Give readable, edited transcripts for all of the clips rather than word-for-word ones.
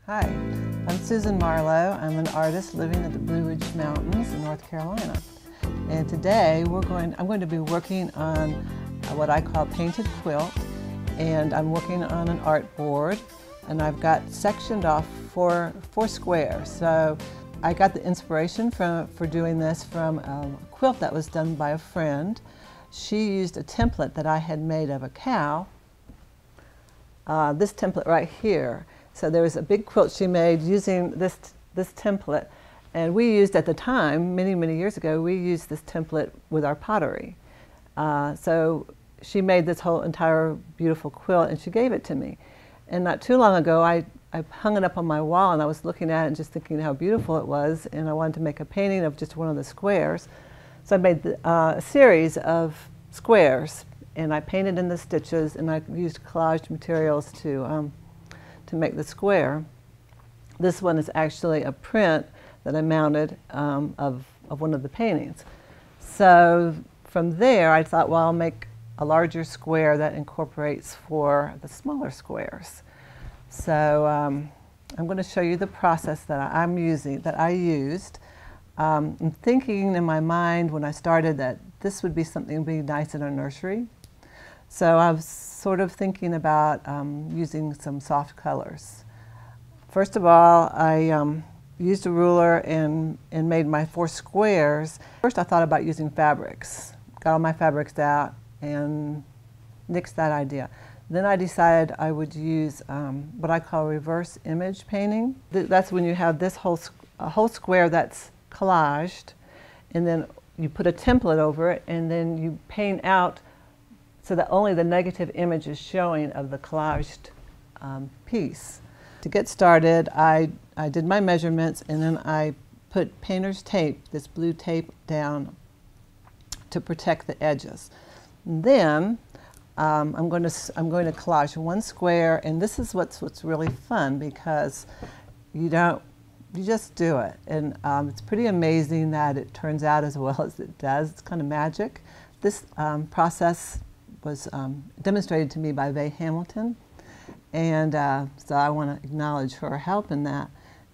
Hi, I'm Susan Marlowe. I'm an artist living in the Blue Ridge Mountains in North Carolina. And today I'm going to be working on what I call painted quilt. And I'm working on an art board. And I've got sectioned off four squares. So I got the inspiration for doing this from a quilt that was done by a friend. She used a template that I had made of a cow. This template right here. So there was a big quilt she made using this template, and we used at the time, many years ago, we used this template with our pottery. So she made this whole entire beautiful quilt and she gave it to me. And not too long ago I hung it up on my wall and I was looking at it and just thinking how beautiful it was, and I wanted to make a painting of just one of the squares. So I made a series of squares and I painted in the stitches, and I used collaged materials to make the square. This one is actually a print that I mounted of one of the paintings. So from there I thought, well, I'll make a larger square that incorporates for the smaller squares. So I'm going to show you the process that I used. I'm thinking in my mind when I started that this would be something that would be nice in a nursery. So I was sort of thinking about using some soft colors. First of all, I used a ruler and made my 4 squares. First I thought about using fabrics. Got all my fabrics out and nixed that idea. Then I decided I would use what I call reverse image painting. That's when you have this whole square that's collaged, and then you put a template over it, and then you paint out so that only the negative image is showing of the collaged piece. To get started, I did my measurements, and then I put painter's tape, this blue tape, down to protect the edges. And then I'm going to collage one square, and this is what's really fun, because you just do it, and it's pretty amazing that it turns out as well as it does. It's kind of magic. This process was demonstrated to me by Vay Hamilton, and so I want to acknowledge her help in that.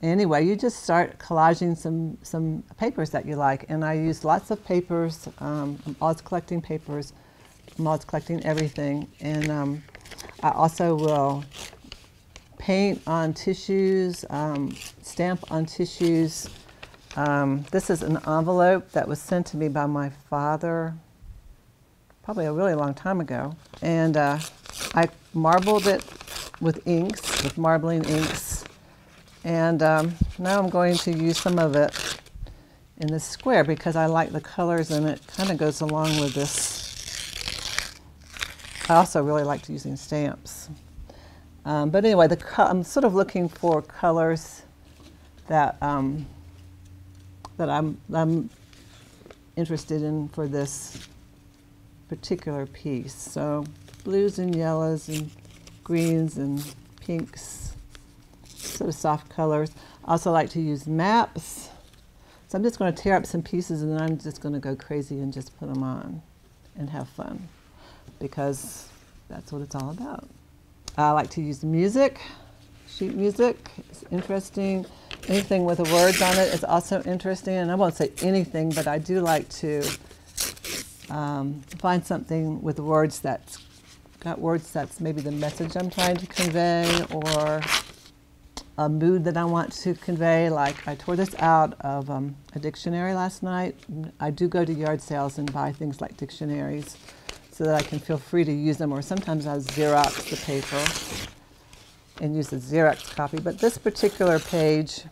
Anyway, you just start collaging some papers that you like, and I used lots of papers. I'm always collecting papers. I'm always collecting everything, and I also will paint on tissues, stamp on tissues. This is an envelope that was sent to me by my father probably a really long time ago, and I marbled it with inks, with marbling inks, and now I'm going to use some of it in this square because I like the colors, and it kind of goes along with this. I also really liked using stamps. But anyway, I'm sort of looking for colors that that I'm interested in for this particular piece. So blues and yellows and greens and pinks, sort of soft colors. I also like to use maps. So I'm just going to tear up some pieces, and then I'm just going to go crazy and just put them on and have fun, because that's what it's all about. I like to use music, sheet music. It's interesting. Anything with the words on it is also interesting, and I won't say anything, but I do like to find something with words that's got words that's maybe the message I'm trying to convey, or a mood that I want to convey. Like I tore this out of a dictionary last night. I do go to yard sales and buy things like dictionaries so that I can feel free to use them, or sometimes I Xerox the paper and use the Xerox copy. But this particular page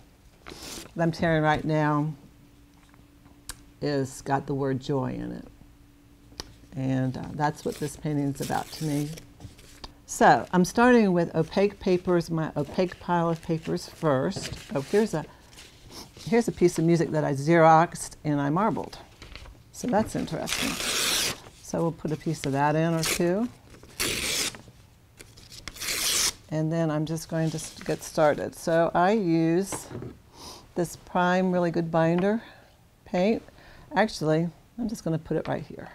that I'm tearing right now is got the word joy in it. And that's what this painting is about to me. So I'm starting with opaque papers, my opaque pile of papers first. Oh, here's a piece of music that I Xeroxed and I marbled. So that's interesting. So we'll put a piece of that in, or two. And then I'm just going to get started. So I use this Prime Really Good Binder paint. Actually, I'm just going to put it right here.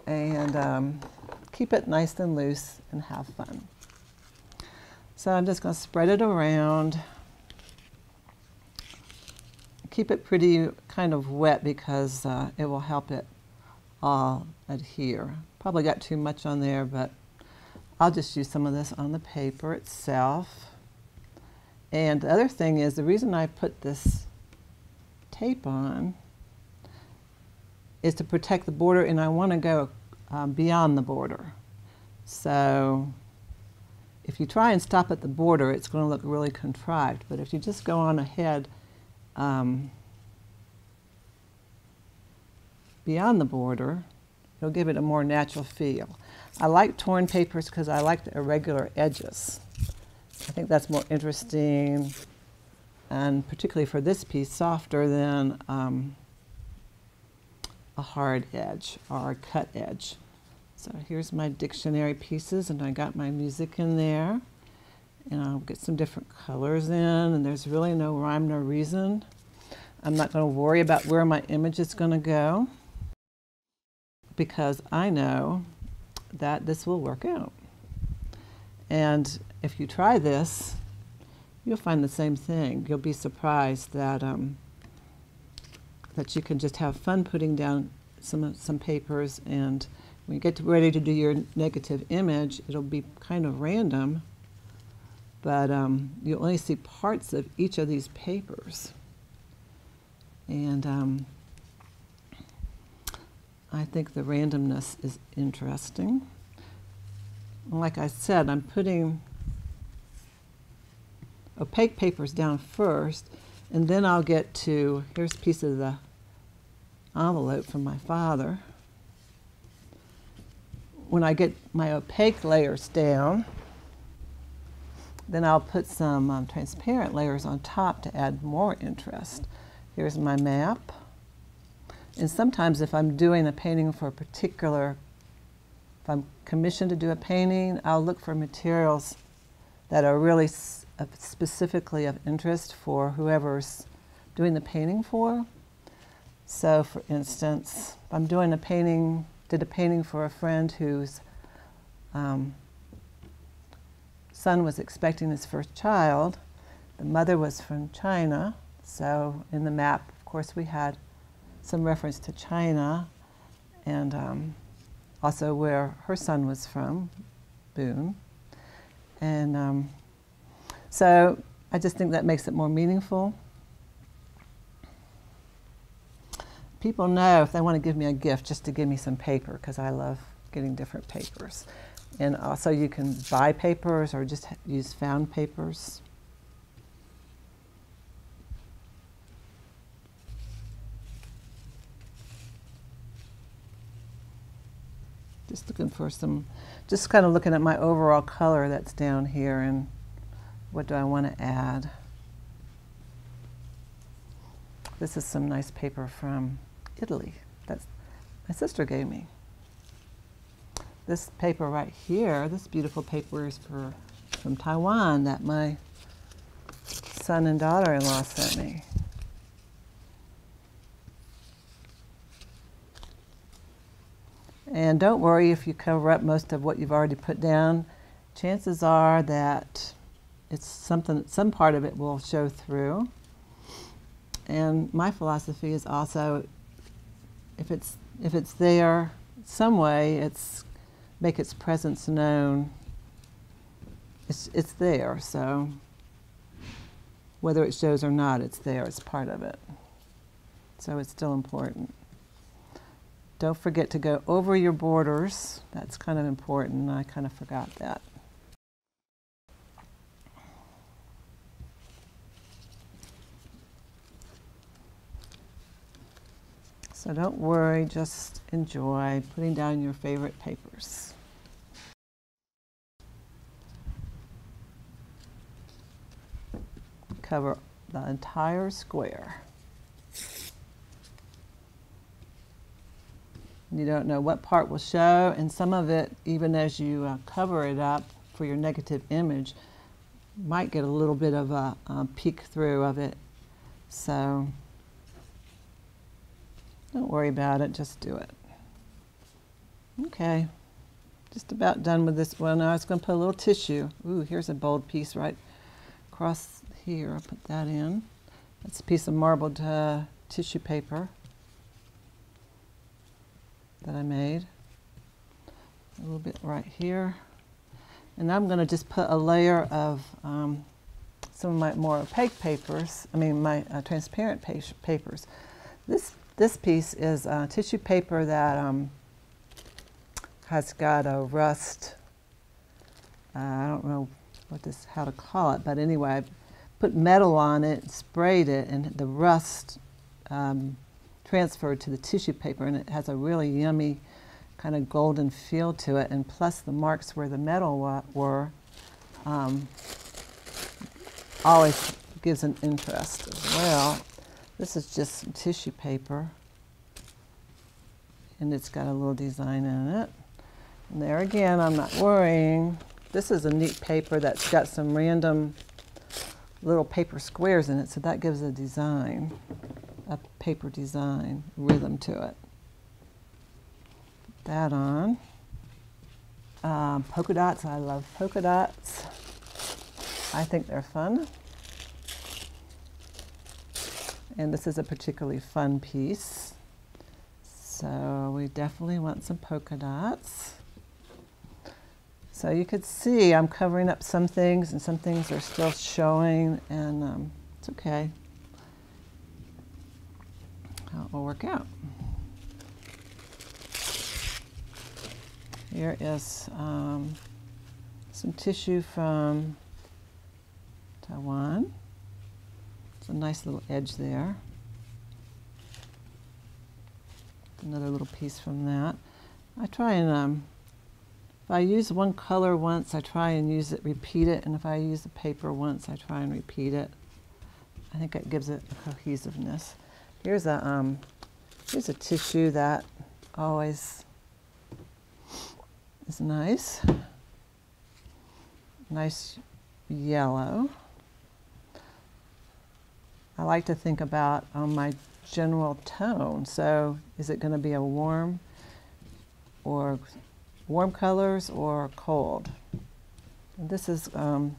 And keep it nice and loose and have fun. So I'm just going to spread it around. Keep it pretty kind of wet because it will help it all adhere. Probably got too much on there, but I'll just use some of this on the paper itself. And the other thing is, the reason I put this tape on is to protect the border, and I want to go beyond the border. So if you try and stop at the border, it's going to look really contrived. But if you just go on ahead beyond the border, it'll give it a more natural feel. I like torn papers because I like the irregular edges. I think that's more interesting, and particularly for this piece, softer than a hard edge or a cut edge. So here's my dictionary pieces, and I got my music in there, and I'll get some different colors in, and there's really no rhyme nor reason. I'm not going to worry about where my image is going to go because I know that this will work out. And if you try this, you'll find the same thing. You'll be surprised that that you can just have fun putting down some papers, and when you get ready to do your negative image, it'll be kind of random, but you'll only see parts of each of these papers. And I think the randomness is interesting. Like I said, I'm putting opaque papers down first, and then I'll get to, here's a piece of the envelope from my father. When I get my opaque layers down, then I'll put some transparent layers on top to add more interest. Here's my map. And sometimes if I'm doing a painting for a particular, if I'm commissioned to do a painting, I'll look for materials that are really specifically of interest for whoever's doing the painting for. So for instance, if I'm doing a painting, did a painting for a friend whose son was expecting his first child. The mother was from China, so in the map, of course, we had some reference to China, and also where her son was from, Boone. And so I just think that makes it more meaningful. People know if they want to give me a gift, just to give me some paper, because I love getting different papers. And also you can buy papers or just use found papers. Just looking for some, just kind of looking at my overall color that's down here and what do I want to add. This is some nice paper from Italy that my sister gave me. This paper right here, this beautiful paper is from Taiwan that my son and daughter-in-law sent me. And don't worry if you cover up most of what you've already put down. Chances are that it's something, some part of it will show through. And my philosophy is also, if it's there some way, it's make its presence known. It's there, so whether it shows or not, it's there, it's part of it. So it's still important. Don't forget to go over your borders. That's kind of important. I kind of forgot that. So don't worry, just enjoy putting down your favorite papers. Cover the entire square. You don't know what part will show, and some of it, even as you cover it up for your negative image, might get a little bit of a peek through of it. So don't worry about it, just do it. Okay, just about done with this one. I was going to put a little tissue. Ooh, here's a bold piece right across here. I'll put that in. That's a piece of marbled tissue paper that I made. A little bit right here. And I'm going to just put a layer of some of my more opaque papers, my transparent papers. This piece is tissue paper that has got a rust, I don't know how to call it, but anyway, I put metal on it, sprayed it, and the rust transferred to the tissue paper, and it has a really yummy kind of golden feel to it, and plus the marks where the metal were always gives an interest as well. This is just some tissue paper, and it's got a little design in it. And there again, I'm not worrying. This is a neat paper that's got some random little paper squares in it, so that gives a design, a paper design rhythm to it. Put that on. Polka dots, I love polka dots. I think they're fun. And this is a particularly fun piece. So we definitely want some polka dots. So you could see I'm covering up some things and some things are still showing, and it's okay. It will work out. Here is some tissue from Taiwan. It's a nice little edge there. Another little piece from that. I try and, if I use one color once, I try and repeat it, and if I use the paper once, I try and repeat it. I think it gives it a cohesiveness. Here's a tissue that always is nice. Nice yellow. I like to think about my general tone. So is it going to be a warm colors or cold? And this is going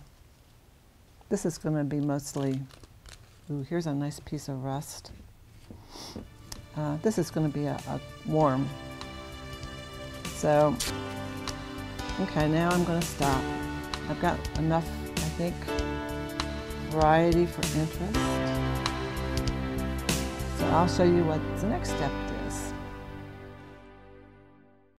to be mostly, ooh, here's a nice piece of rust. This is going to be a warm. So, okay, now I'm going to stop. I've got enough, I think, variety for interest. So I'll show you what's the next step.